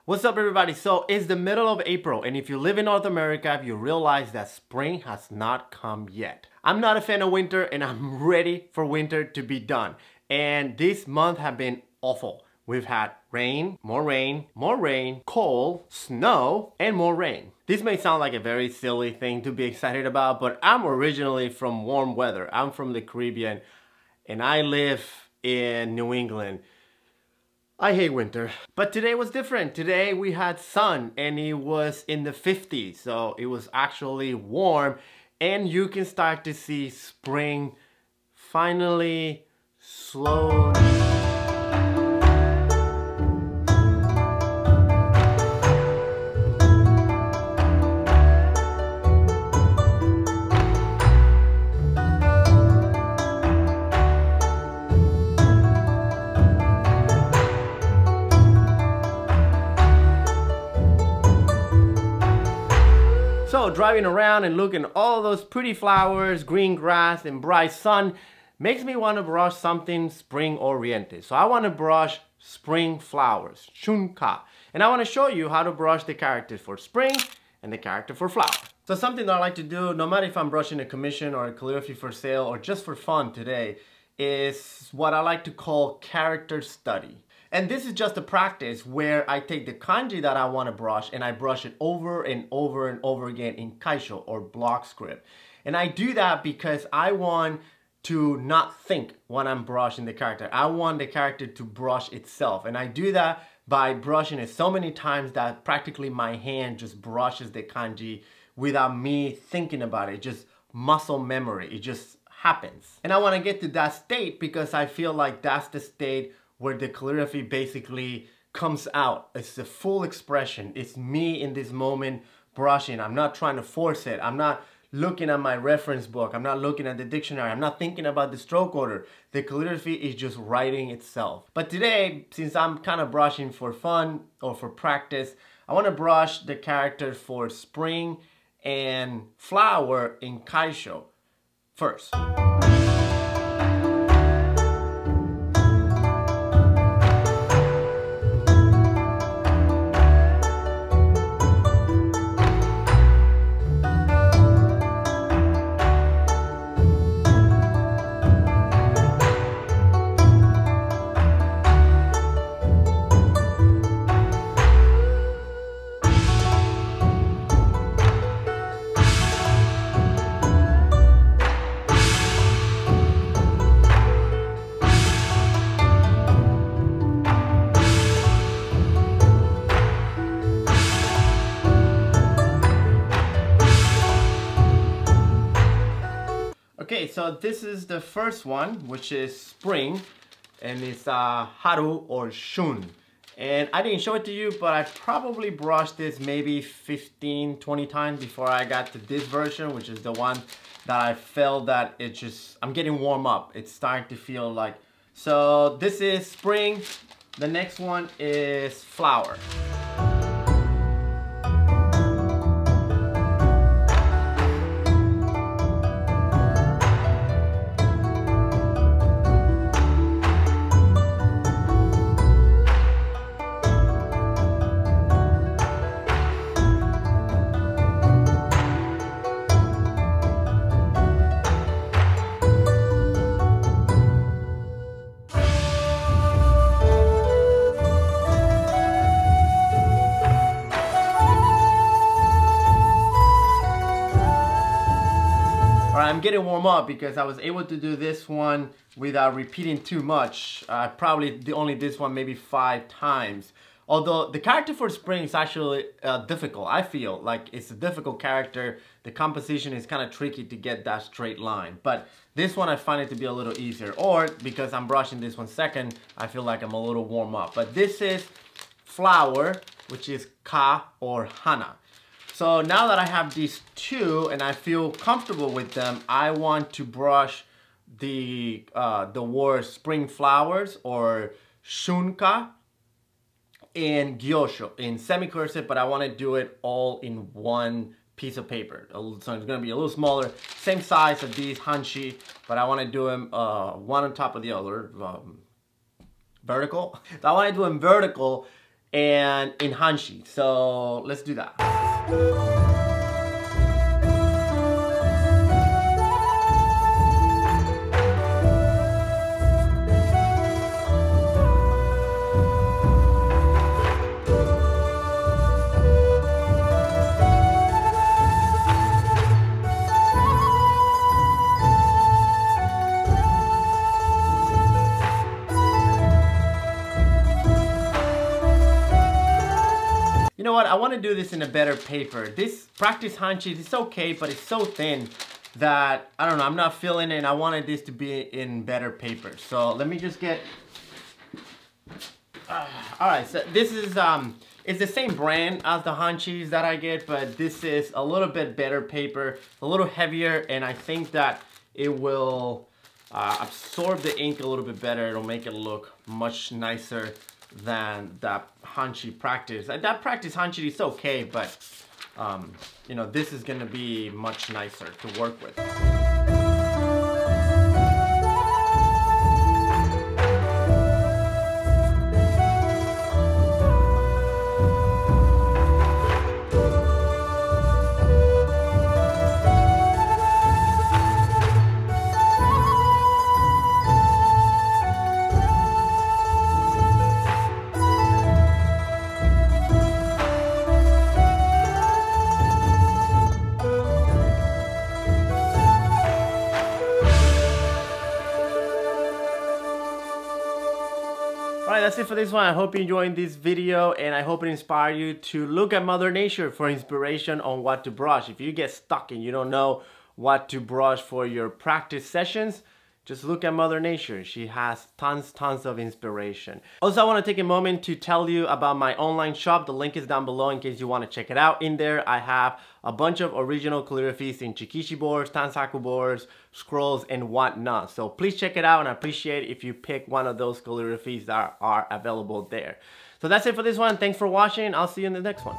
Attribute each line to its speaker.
Speaker 1: What's up everybody? So it's the middle of April, and if you live in North America, you realize that spring has not come yet. I'm not a fan of winter and I'm ready for winter to be done. And this month have been awful. We've had rain, more rain, more rain, cold, snow, and more rain. This may sound like a very silly thing to be excited about, but I'm originally from warm weather. I'm from the Caribbean and I live in New England. I hate winter. But today was different. Today we had sun and it was in the 50s. So it was actually warm and you can start to see spring finally slowly. So driving around and looking at all those pretty flowers, green grass, and bright sun makes me want to brush something spring oriented. So I want to brush spring flowers, shunka. And I want to show you how to brush the character for spring and the character for flower. So something that I like to do, no matter if I'm brushing a commission or a calligraphy for sale or just for fun today, is what I like to call character study. And this is just a practice where I take the kanji that I want to brush and I brush it over and over and over again in kaisho or block script. And I do that because I want to not think when I'm brushing the character. I want the character to brush itself. And I do that by brushing it so many times that practically my hand just brushes the kanji without me thinking about it. Just muscle memory. It just happens. And I want to get to that state because I feel like that's the state where the calligraphy basically comes out. It's the full expression. It's me in this moment brushing. I'm not trying to force it. I'm not looking at my reference book. I'm not looking at the dictionary. I'm not thinking about the stroke order. The calligraphy is just writing itself. But today, since I'm kind of brushing for fun or for practice, I want to brush the character for spring and flower in kaisho first. Okay, so this is the first one, which is spring, and it's haru or shun. And I didn't show it to you, but I probably brushed this maybe 15, 20 times before I got to this version, which is the one that I felt that it just, I'm getting warm up. It's starting to feel like, so this is spring. The next one is flower. I'm getting warm up because I was able to do this one without repeating too much. Probably only this one maybe 5 times. Although the character for spring is actually difficult. I feel like it's a difficult character. The composition is kind of tricky to get that straight line. But this one I find it to be a little easier. Or because I'm brushing this one second, I feel like I'm a little warm up. But this is flower, which is ka or hana. So now that I have these two and I feel comfortable with them, I want to brush the word spring flowers or shunka in gyosho, in semi-cursive, but I want to do it all in one piece of paper. So it's going to be a little smaller, same size as these hanshi, but I want to do them one on top of the other, vertical. So I want to do them vertical and in hanshi. So let's do that. You know what, I want to do this in a better paper. This practice hanshi is okay, but it's so thin that, I don't know, I'm not feeling it, and I wanted this to be in better paper. So let me just get, alright, so this is, it's the same brand as the hanshis that I get, but this is a little bit better paper, a little heavier, and I think that it will absorb the ink a little bit better. It'll make it look much nicer than that hanshi practice. That practice hanshi is okay, but you know, this is gonna be much nicer to work with. Alright, that's it for this one. I hope you enjoyed this video, and I hope it inspired you to look at Mother Nature for inspiration on what to brush. If you get stuck and you don't know what to brush for your practice sessions, just look at Mother Nature. She has tons of inspiration. Also, I want to take a moment to tell you about my online shop. The link is down below in case you want to check it out. In there, I have a bunch of original calligraphies in Chikishi boards, Tansaku boards, scrolls, and whatnot. So please check it out, and I appreciate if you pick one of those calligraphies that are available there. So that's it for this one. Thanks for watching. I'll see you in the next one.